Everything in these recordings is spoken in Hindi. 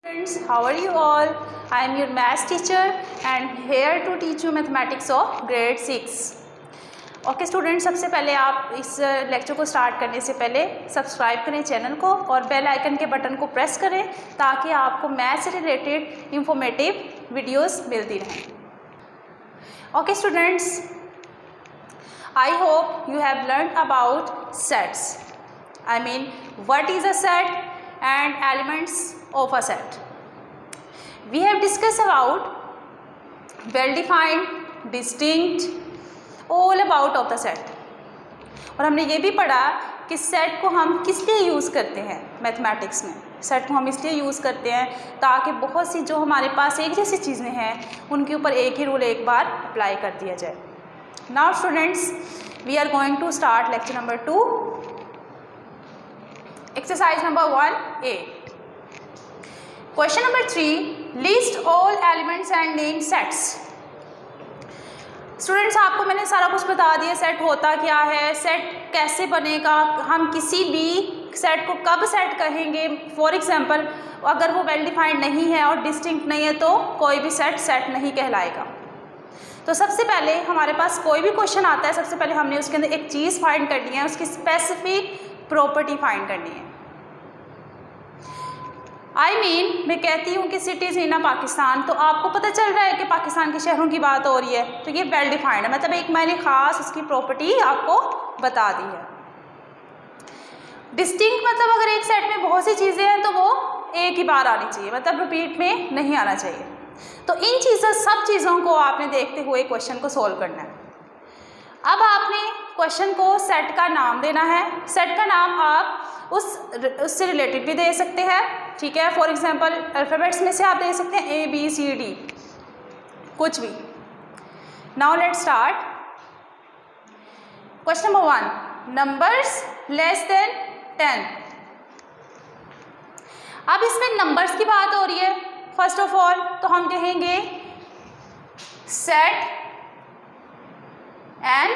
Friends, how are you all? I am your maths teacher and here to teach you mathematics of grade 6. Okay student, सबसे पहले आप इस लेक्चर को स्टार्ट करने से पहले सब्सक्राइब करें चैनल को और बेल आइकन के बटन को प्रेस करें ताकि आपको मैथ से रिलेटेड इंफॉर्मेटिव वीडियोस मिलती रहें. Okay students, I hope you have learn about sets. I mean, what is a set and elements of a set. We have discussed about well-defined, distinct, all about of the set. और हमने ये भी पढ़ा कि सेट को हम किस लिए यूज़ करते हैं मैथमेटिक्स में. सेट को हम इसलिए यूज़ करते हैं ताकि बहुत सी जो हमारे पास एक जैसी चीज़ें हैं उनके ऊपर एक ही रूल एक बार अप्लाई कर दिया जाए. Now students, we are going to start lecture number 2. Exercise number 1A. Question number 3. List all elements and name sets. Students, आपको मैंने सारा कुछ बता दिया. सेट होता क्या है, सेट कैसे बनेगा, हम किसी भी सेट को कब सेट कहेंगे. फॉर एग्जांपल, अगर वो वेल डिफाइंड नहीं है और डिस्टिंक्ट नहीं है तो कोई भी सेट सेट नहीं कहलाएगा. तो सबसे पहले हमारे पास कोई भी क्वेश्चन आता है, सबसे पहले हमने उसके अंदर एक चीज़ फाइंड करनी है, उसकी स्पेसिफिक प्रॉपर्टी फाइंड करनी है. मैं कहती हूँ कि सिटीज़ इन पाकिस्तान, तो आपको पता चल रहा है कि पाकिस्तान के शहरों की बात हो रही है, तो ये वेल डिफाइंड है. मतलब एक मैंने ख़ास उसकी प्रॉपर्टी आपको बता दी है. डिस्टिंक्ट मतलब अगर एक सेट में बहुत सी चीज़ें हैं तो वो एक ही बार आनी चाहिए, मतलब रिपीट में नहीं आना चाहिए. तो इन सब चीज़ों को आपने देखते हुए क्वेश्चन को सोल्व करना है. अब आपने क्वेश्चन को सेट का नाम देना है. सेट का नाम आप उससे रिलेटेड भी दे सकते हैं, ठीक है. फॉर एग्जांपल, अल्फ़ाबेट्स में से आप दे सकते हैं ABCD, कुछ भी. Now let's start. Question number 1, numbers less than 10. अब इसमें नंबर्स की बात हो रही है. फर्स्ट ऑफ ऑल तो हम कहेंगे सेट एंड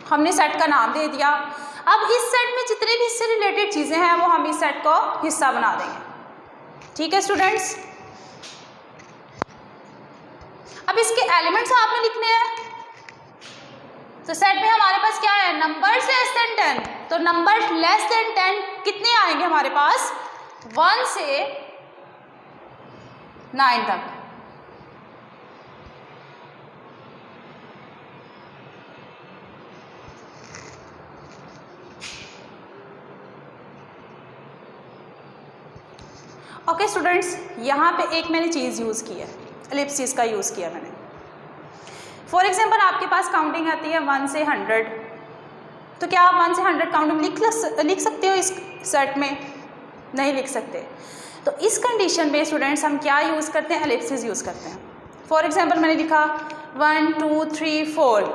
हमने सेट का नाम दे दिया. अब इस सेट में जितने भी इससे रिलेटेड चीज़ें हैं वो हम इस सेट को हिस्सा बना देंगे, ठीक है स्टूडेंट्स. अब इसके एलिमेंट्स आपने लिखने हैं. तो सेट में हमारे पास क्या है, नंबर्स लेस देन 10. तो नंबर्स लेस देन 10 कितने आएंगे हमारे पास, 1 से 9 तक. ओके स्टूडेंट्स, यहाँ पे एक मैंने चीज़ यूज़ की है, एलिप्सिस का यूज़ किया मैंने. फॉर एग्जांपल, आपके पास काउंटिंग आती है 1 से 100, तो क्या आप 1 से 100 काउंटिंग लिख सकते हो इस सेट में? नहीं लिख सकते. तो इस कंडीशन में स्टूडेंट्स हम क्या यूज़ करते हैं, एलिप्सिस यूज़ करते हैं. फॉर एग्जांपल, मैंने लिखा 1 2 3 4.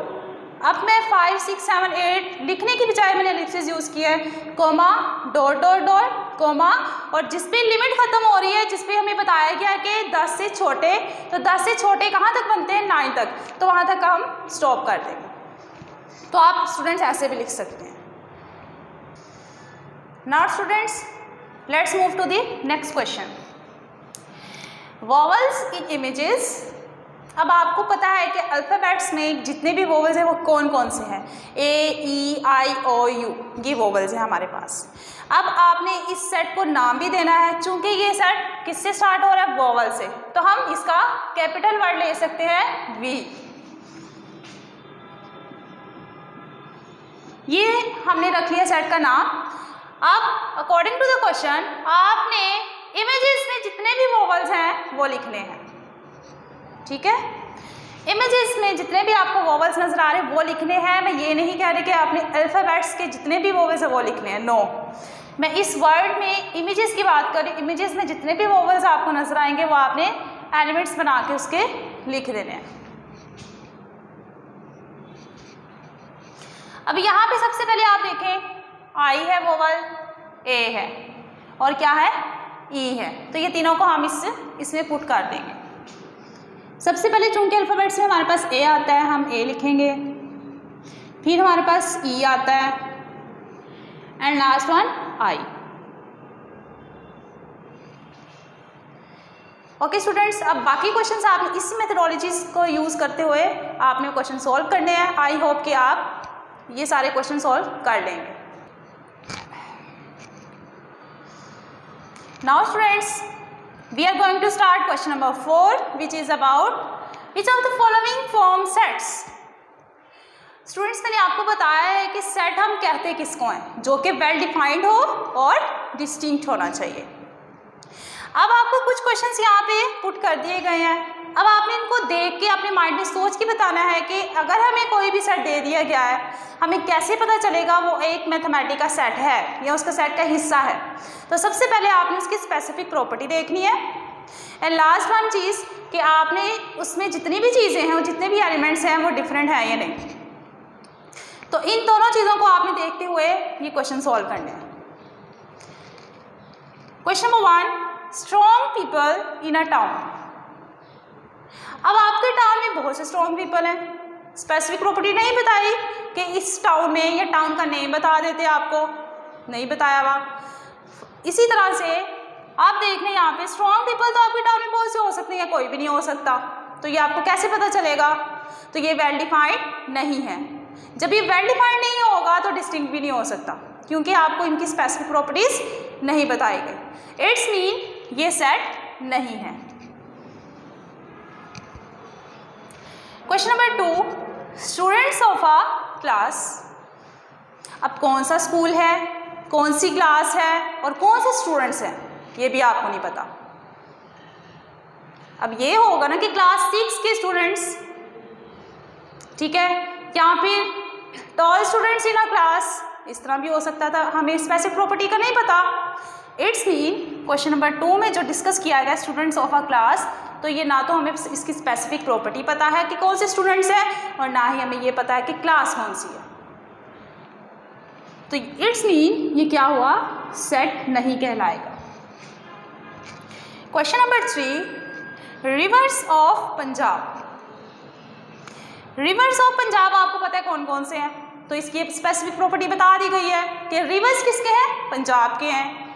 अब मैं 5 6 7 8 लिखने की बजाय मैंने एलिप्सिस यूज़ किया है, comma dot dot dot comma, और जिस पे लिमिट ख़त्म हो रही है, जिस पे हमें बताया गया है कि 10 से छोटे, तो 10 से छोटे कहाँ तक बनते हैं, 9 तक, तो वहाँ तक हम स्टॉप कर देंगे. तो आप स्टूडेंट्स ऐसे भी लिख सकते हैं. Now students, let's move to the next question. Vowels in images. अब आपको पता है कि अल्फ़ाबेट्स में जितने भी वोवल्स हैं वो कौन कौन से हैं, AEIOU, ये वोवल्स हैं हमारे पास. अब आपने इस सेट को नाम भी देना है. चूंकि ये सेट किससे स्टार्ट हो रहा है, वोवल से, तो हम इसका कैपिटल वर्ड ले सकते हैं V. ये हमने रख लिया सेट का नाम. अब अकॉर्डिंग टू द क्वेश्चन आपने इमेजेस में जितने भी वोवल्स हैं वो लिखने हैं, ठीक है. इमेजेस में जितने भी आपको वोवल्स नजर आ रहे हैं वो लिखने हैं. मैं ये नहीं कह रही कि आपने अल्फ़ाबेट्स के जितने भी वोवल्स हैं वो लिखने हैं, नो. मैं इस वर्ड में इमेजेस की बात कर रही हूँ. इमेजेस में जितने भी वोवल्स आपको नजर आएंगे वो आपने एलिमेंट्स बना के उसके लिख देने हैं. अब यहाँ पे सबसे पहले आप देखें, I है वोवल, A है और क्या है, E है. तो ये तीनों को हम इसमें पुट कर देंगे. सबसे पहले चूंकि अल्फ़ाबेट्स में हमारे पास A आता है, हम A लिखेंगे. फिर हमारे पास ई आता है, and last one I. Okay students, अब बाकी क्वेश्चंस आप इस मेथडोलॉजीज को यूज़ करते हुए आपने क्वेश्चन सॉल्व करने हैं। आई होप कि आप ये सारे क्वेश्चन सॉल्व कर लेंगे। Now students, we are going to start question number 4 which is about which of the following form sets. Students, मैंने आपको बताया है कि सेट हम कहते किसको हैं, जो कि वेल डिफाइंड हो और डिस्टिंक्ट होना चाहिए। अब आपको कुछ क्वेश्चंस यहाँ पे पुट कर दिए गए हैं। अब आपने इनको देख के अपने माइंड में सोच के बताना है कि अगर हमें कोई भी सेट दे दिया गया है, हमें कैसे पता चलेगा वो एक मैथमेटिक का सेट है या उसका सेट का हिस्सा है। तो सबसे पहले आपने उसकी स्पेसिफिक प्रॉपर्टी देखनी है एंड लास्ट वन चीज़ कि आपने उसमें जितनी भी चीज़ें हैं, जितने भी एलिमेंट्स हैं वो डिफरेंट हैं या नहीं। तो इन दोनों चीज़ों को आपने देखते हुए ये क्वेश्चन सॉल्व करने हैं। Question number 1, strong people in a town. अब आपके टाउन में बहुत से स्ट्रॉन्ग पीपल हैं, स्पेसिफिक प्रॉपर्टी नहीं बताई कि इस टाउन में, या टाउन का नेम बता देते, आपको नहीं बताया हुआ। इसी तरह से आप देख लें यहाँ पे स्ट्रॉन्ग पीपल तो आपके टाउन में बहुत से हो सकते हैं, कोई भी नहीं हो सकता। तो ये आपको कैसे पता चलेगा? तो ये वेल डिफाइंड नहीं है। जब ये वेल डिफाइंड नहीं होगा तो डिस्टिंक्ट भी नहीं हो सकता, क्योंकि आपको इनकी स्पेसिफिक प्रॉपर्टीज नहीं बताई गई। इट्स मीन ये सेट नहीं है। Question number 2, students of a class. अब कौन सा स्कूल है, कौन सी क्लास है और कौन से स्टूडेंट्स हैं, ये भी आपको नहीं पता। अब ये होगा ना कि क्लास 6 के स्टूडेंट्स, ठीक है, यहाँ पे tall students in a class, इस तरह भी हो सकता था। हमें स्पेसिफिक प्रॉपर्टी का नहीं पता। इट्स मीन क्वेश्चन नंबर 2 में जो डिस्कस किया गया स्टूडेंट्स ऑफ अ क्लास, तो ये ना तो हमें इसकी स्पेसिफिक प्रॉपर्टी पता है कि कौन से स्टूडेंट्स हैं और ना ही हमें ये पता है कि क्लास कौन सी है। तो इट्स मीन ये क्या हुआ, सेट नहीं कहलाएगा। Question number 3, reverse of Punjab. Reverse of Punjab आपको पता है कौन कौन से हैं, तो इसकी स्पेसिफिक प्रॉपर्टी बता दी गई है कि रिवर्स किसके हैं, पंजाब के हैं।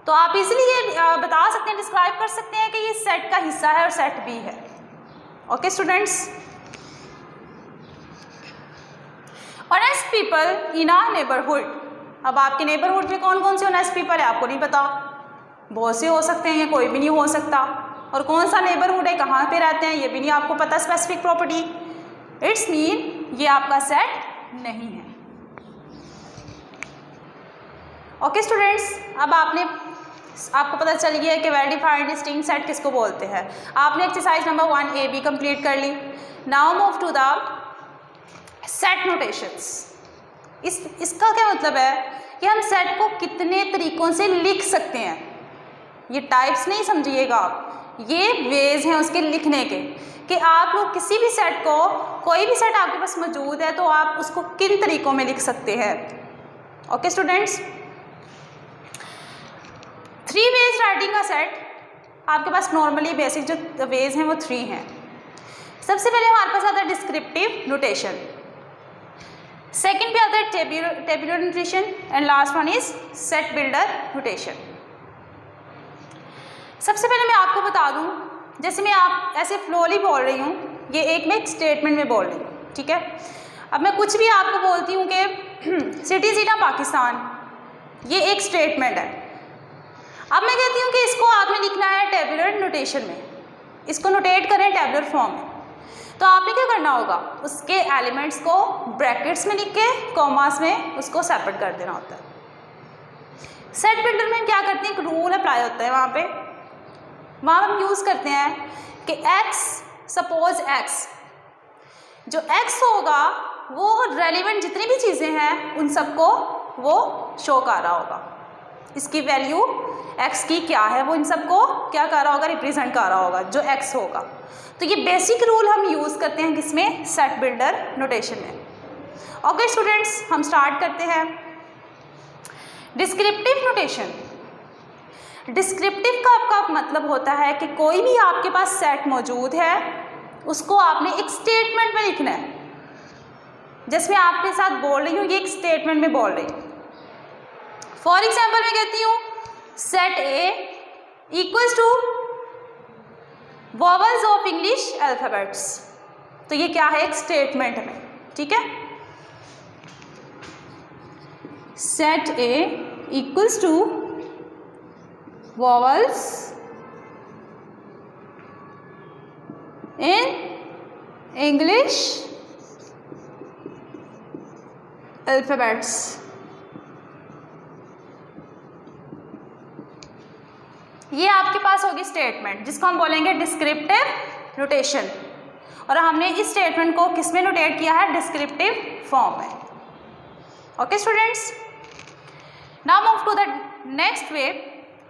तो आप इजीली ये बता सकते हैं, डिस्क्राइब कर सकते हैं कि ये सेट का हिस्सा है और सेट भी है। Okay students, honest people in a neighbourhood. अब आपके नेबरहुड में कौन कौन से ऑनेस्ट पीपल है आपको नहीं पता, बहुत से हो सकते हैं या कोई भी नहीं हो सकता। और कौन सा नेबरहुड है, कहाँ पे रहते हैं, ये भी नहीं आपको पता स्पेसिफिक प्रॉपर्टी। इट्स मीन ये आपका सेट नहीं है। ओके स्टूडेंट्स, अब आपको पता चल गया है कि वेल डिफाइंड डिस्टिंक्ट सेट किसको बोलते हैं। आपने एक्सरसाइज नंबर 1A भी कंप्लीट कर ली। Now move to the set notations. इसका क्या मतलब है कि हम सेट को कितने तरीकों से लिख सकते हैं। ये टाइप्स नहीं समझिएगा आप, ये वेज हैं उसके लिखने के, कि आप लोग किसी भी सेट को, कोई भी सेट आपके पास मौजूद है तो आप उसको किन तरीकों में लिख सकते हैं। ओके स्टूडेंट्स, 3 वेज राइटिंग का सेट आपके पास नॉर्मली बेसिक जो वेज हैं वो 3 हैं। सबसे पहले हमारे पास आता है डिस्क्रिप्टिव नोटेशन, सेकंड पे आता है tabular notation and last one is set builder notation. सबसे पहले मैं आपको बता दूं, जैसे मैं आप ऐसे फ्लोली बोल रही हूँ, ये मैं एक स्टेटमेंट में बोल रही हूँ, ठीक है। अब मैं कुछ भी आपको बोलती हूँ कि सिटीज इन पाकिस्तान, ये एक स्टेटमेंट है। अब मैं कहती हूँ कि इसको आपने लिखना है टेबुलर नोटेशन में, इसको नोटेट करें टेबुलर फॉर्म में। तो आपने क्या करना होगा, उसके एलिमेंट्स को ब्रैकेट्स में लिख के कॉमास में उसको सेपरेट कर देना होता है। सेट बिल्डर में क्या करते हैं, एक रूल अप्लाई होता है वहाँ हम यूज़ करते हैं कि x, सपोज x, जो x होगा वो रेलिवेंट जितनी भी चीज़ें हैं उन सबको वो शो कर रहा होगा। इसकी वैल्यू x की क्या है वो इन सबको क्या कर रहा होगा, रिप्रेजेंट कर रहा होगा, जो x होगा। तो ये बेसिक रूल हम यूज़ करते हैं किसमें, सेट बिल्डर नोटेशन में। ओके स्टूडेंट्स, हम स्टार्ट करते हैं। डिस्क्रिप्टिव नोटेशन, डिस्क्रिप्टिव का आपका मतलब होता है कि कोई भी आपके पास सेट मौजूद है उसको आपने एक स्टेटमेंट में लिखना है। जैसे मैं आपके साथ बोल रही हूँ, ये एक स्टेटमेंट में बोल रही हूँ, फॉर एग्जाम्पल मैं कहती हूँ set A equals to vowels of English alphabets. तो ये क्या है, एक स्टेटमेंट में, ठीक है। Set A equals to vowels in English alphabets. ये आपके पास होगी स्टेटमेंट, जिसको हम बोलेंगे डिस्क्रिप्टिव नोटेशन, और हमने इस स्टेटमेंट को किस में नोटेट किया है, डिस्क्रिप्टिव फॉर्म में। Okay students, now move to the next way,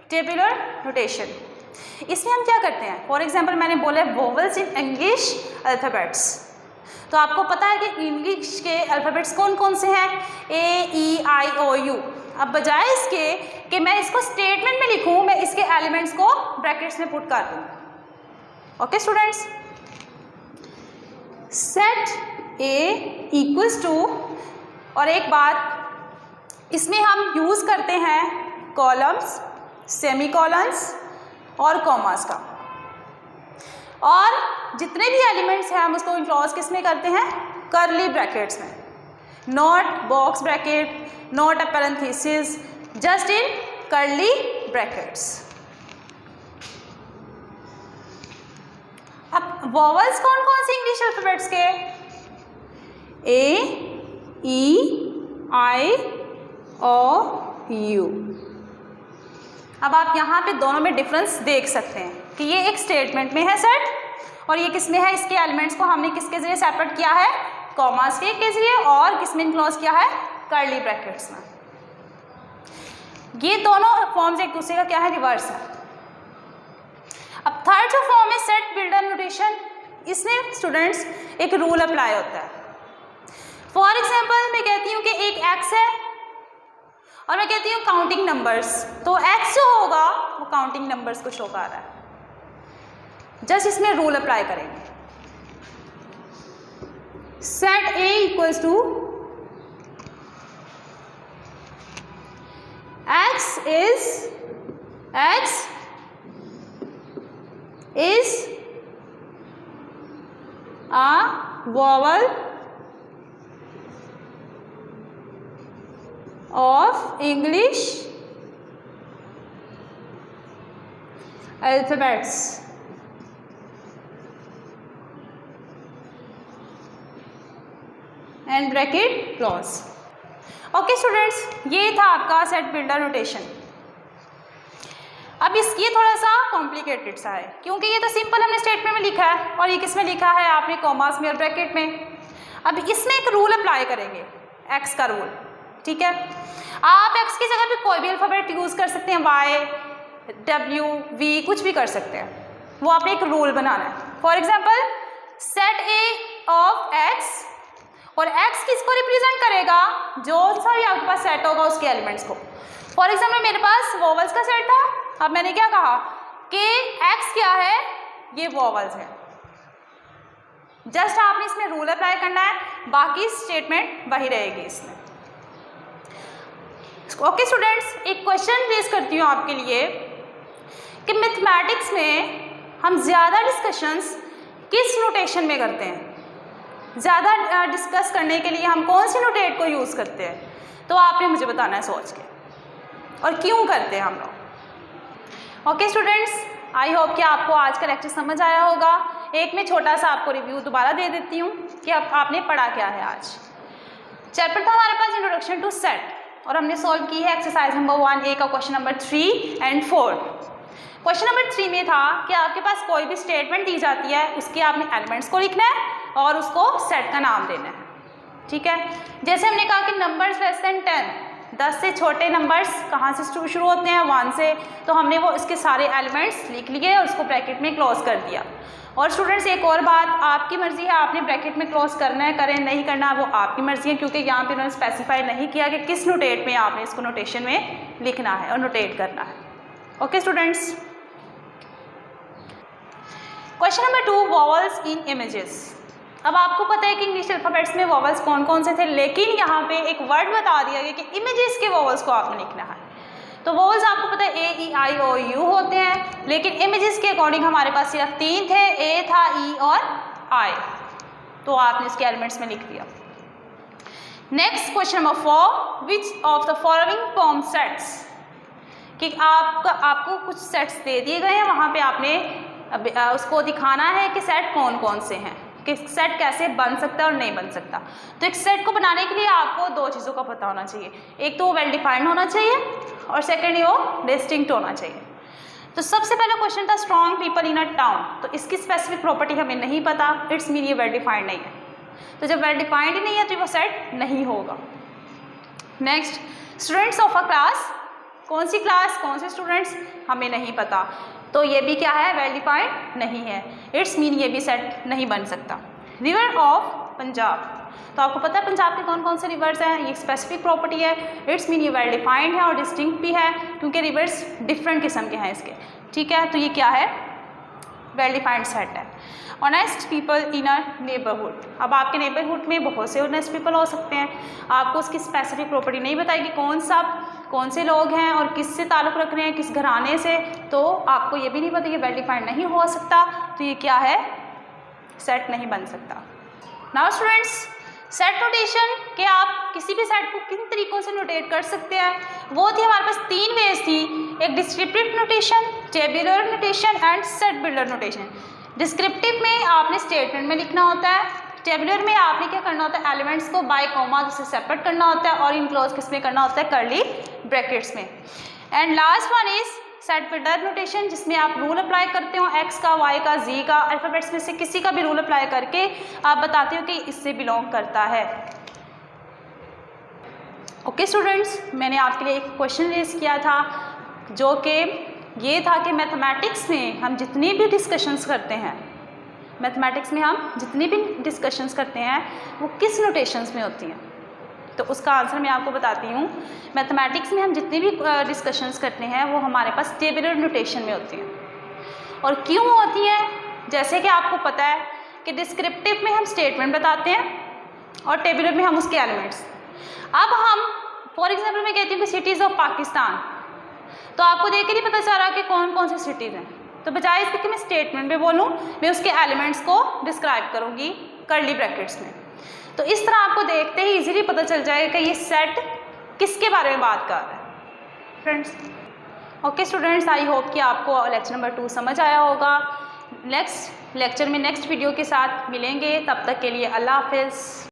tabular notation. इसमें हम क्या करते हैं, फॉर एग्जाम्पल मैंने बोला वोवल्स इन इंग्लिश अल्फाबेट्स, तो आपको पता है कि इंग्लिश के अल्फ़ाबेट्स कौन कौन से हैं, ए ई आई ओ यू। अब बजाय इसके कि मैं इसको स्टेटमेंट में लिखूं, मैं इसके एलिमेंट्स को ब्रैकेट्स में पुट कर दूँ। Okay students, set A equals to, और एक बात इसमें हम यूज़ करते हैं कॉलम्स, सेमी कॉलन्स और कॉमास का, और जितने भी एलिमेंट्स हैं हम उसको इनक्लोज किस में करते हैं, कर्ली ब्रैकेट्स में, not box bracket, not a parenthesis, just in curly brackets. अब वॉवल्स कौन कौन से इंग्लिश अल्फाबेट्स के, ए ई आई ओ यू। अब आप यहाँ पे दोनों में डिफरेंस देख सकते हैं कि ये एक स्टेटमेंट में है सेट, और ये किस में है, इसके एलिमेंट्स को हमने किसके जरिए सेपरेट किया है, कॉमास के जरिए, और किस में इनक्लोज किया है, कर्ली ब्रैकेट्स में। ये दोनों फॉर्म्स एक दूसरे का क्या है, रिवर्स है। अब थर्ड जो फॉर्म है सेट बिल्डर नोटेशन, इसमें स्टूडेंट्स एक रूल अप्लाई होता है। फॉर एग्जाम्पल मैं कहती हूँ कि एक एक्स है और मैं कहती हूँ काउंटिंग नंबर्स, तो एक्स जो होगा वो काउंटिंग नंबर्स को शो कर रहा है। जस्ट इसमें रूल अप्लाई करेंगे, set A equals to X is a vowel of English alphabets. And bracket close. Okay students, ये था आपका सेट बिल्डर नोटेशन। अब इसकी थोड़ा सा कॉम्प्लिकेटेड सा है, क्योंकि ये तो सिंपल हमने स्टेटमेंट में लिखा है, और ये किस में लिखा है आपने, कॉमास में और ब्रैकेट में। अब इसमें एक रूल अप्लाई करेंगे, एक्स का रूल, ठीक है। आप एक्स की जगह पे कोई भी अल्फ़ाबेट यूज़ कर सकते हैं, वाई, डब्ल्यू, वी, कुछ भी कर सकते हैं, वो आपने एक रूल बनाना है। For example set A of x, और x किसको रिप्रेजेंट करेगा, जो सा भी आपके पास सेट होगा उसके एलिमेंट्स को। फॉर एग्जाम्पल मेरे पास वॉवल्स का सेट था, अब मैंने क्या कहा कि x क्या है, ये वॉवल्स है। जस्ट आपने इसमें रूल अप्लाई करना है, बाकी स्टेटमेंट वही रहेगी इसमें। ओके स्टूडेंट्स, एक क्वेश्चन रेज करती हूँ आपके लिए कि मैथमेटिक्स में हम ज़्यादा डिस्कशंस किस नोटेशन में करते हैं, ज़्यादा डिस्कस करने के लिए हम कौन सी नोटेट को यूज़ करते हैं, तो आपने मुझे बताना है सोच के, और क्यों करते हैं हम लोग। ओके स्टूडेंट्स, आई होप कि आपको आज का लेक्चर समझ आया होगा। एक मैं छोटा सा आपको रिव्यू दोबारा दे देती हूँ कि आपने पढ़ा क्या है आज। चैप्टर था हमारे पास इंट्रोडक्शन टू सेट, और हमने सॉल्व की है एक्सरसाइज नंबर 1A का क्वेश्चन नंबर 3 और 4। क्वेश्चन नंबर 3 में था कि आपके पास कोई भी स्टेटमेंट दी जाती है, उसके आपने एलिमेंट्स को लिखना है और उसको सेट का नाम देना है, ठीक है। जैसे हमने कहा कि नंबर्स लेस देन 10 से छोटे नंबर्स कहाँ से शुरू होते हैं, 1 से, तो हमने वो इसके सारे एलिमेंट्स लिख लिए और उसको ब्रैकेट में क्लोज कर दिया। और स्टूडेंट्स एक और बात, आपकी मर्जी है, आपने ब्रैकेट में क्लोज करना है, करें, नहीं करना वो आपकी मर्जी है, क्योंकि यहाँ पे उन्होंने स्पेसिफाई नहीं किया कि किस नोटेट में आपने इसको नोटेशन में लिखना है और नोटेट करना है। Okay students, question number 2, vowels in images. अब आपको पता है कि इंग्लिश अल्फ़ाबेट्स में वॉवल्स कौन कौन से थे, लेकिन यहाँ पे एक वर्ड बता दिया गया कि इमेजेस के वॉवल्स को आपने लिखना है। तो वॉवल्स आपको पता है ए, ई, आई, ओ, यू होते हैं, लेकिन इमेजेस के अकॉर्डिंग हमारे पास सिर्फ 3 थे, ए था, ई और आई। तो आपने इसके एलिमेंट्स में लिख दिया। Next question number 4, which of the following form sets, कि आपको कुछ सेट्स दे दिए गए हैं, वहाँ पे आपने उसको दिखाना है कि सेट कौन कौन से हैं, कि सेट कैसे बन सकता है और नहीं बन सकता। तो एक सेट को बनाने के लिए आपको 2 चीज़ों का पता होना चाहिए, एक तो वो वेल डिफाइंड होना चाहिए और सेकेंड वो डिस्टिंक्ट होना चाहिए। तो सबसे पहला क्वेश्चन था strong people in a town, तो इसकी स्पेसिफिक प्रॉपर्टी हमें नहीं पता, इट्स मीन ये वेल डिफाइंड नहीं है। तो जब वेल डिफाइंड ही नहीं है तो वो सेट नहीं होगा। Next, students of a class, कौन सी क्लास, कौन से स्टूडेंट्स, हमें नहीं पता, तो ये भी क्या है, वेल डिफाइंड नहीं है, इट्स मीन ये भी सेट नहीं बन सकता। रिवर ऑफ पंजाब, तो आपको पता है पंजाब के कौन कौन से रिवर्स हैं, ये स्पेसिफिक प्रॉपर्टी है, इट्स मीन ये वेल डिफाइंड है और डिस्टिंक्ट भी है, क्योंकि रिवर्स डिफरेंट किस्म के हैं इसके, ठीक है। तो ये क्या है, वेल डिफाइंड सेट है। Honest people in a neighbourhood, अब आपके नेबरहुड में बहुत से ऑनेस्ट पीपल हो सकते हैं, आपको उसकी स्पेसिफिक प्रॉपर्टी नहीं बताएगी कौन से लोग हैं और किससे ताल्लुक़ रख रहे हैं, किस घराने से, तो आपको ये भी नहीं पता, ये वेल डिफाइंड नहीं हो सकता, तो ये क्या है, सेट नहीं बन सकता। नाउ स्टूडेंट्स, सेट नोटेशन के आप किसी भी सेट को किन तरीक़ों से नोटेट कर सकते हैं, वो थी हमारे पास 3 वेज थी, एक descriptive notation, tabular notation and set builder notation. Descriptive में आपने स्टेटमेंट में लिखना होता है, टेबुलर में आपने क्या करना होता है, एलिमेंट्स को बाय कॉमा से सेपरेट करना होता है और इनक्लोज किस में करना होता है, कर्ली ब्रैकेट्स में। And last one is set builder notation, जिसमें आप रूल अप्लाई करते हो, एक्स का, वाई का, जी का, अल्फ़ाबेट्स में से किसी का भी रूल अप्लाई करके आप बताते हो कि इससे बिलोंग करता है। ओके स्टूडेंट्स, मैंने आपके लिए एक क्वेश्चन रेज किया था, जो कि ये था कि मैथमेटिक्स में हम जितनी भी डिस्कशंस करते हैं, वो किस नोटेशंस में होती हैं, तो उसका आंसर मैं आपको बताती हूँ। मैथमेटिक्स में हम जितनी भी डिस्कशंस करते हैं वो हमारे पास टेबुलर नोटेशन में होती हैं। और क्यों होती हैं, जैसे कि आपको पता है कि डिस्क्रिप्टिव में हम स्टेटमेंट बताते हैं और टेबुलर में हम उसके एलिमेंट्स। अब हम फॉर एग्जांपल मैं कहती हूँ कि सिटीज़ ऑफ पाकिस्तान, तो आपको देख के नहीं पता चल रहा कि कौन कौन सी सिटीज़ हैं, तो बजाय इसके कि मैं स्टेटमेंट में बोलूँ, मैं उसके एलिमेंट्स को डिस्क्राइब करूँगी कर्ली ब्रैकेट्स में। तो इस तरह आपको देखते ही इजीली पता चल जाएगा कि ये सेट किसके बारे में बात कर रहा है friends. Okay students, I hope कि आपको लेक्चर नंबर 2 समझ आया होगा। नेक्स्ट लेक्चर में नेक्स्ट वीडियो के साथ मिलेंगे, तब तक के लिए अल्लाह हाफिज़।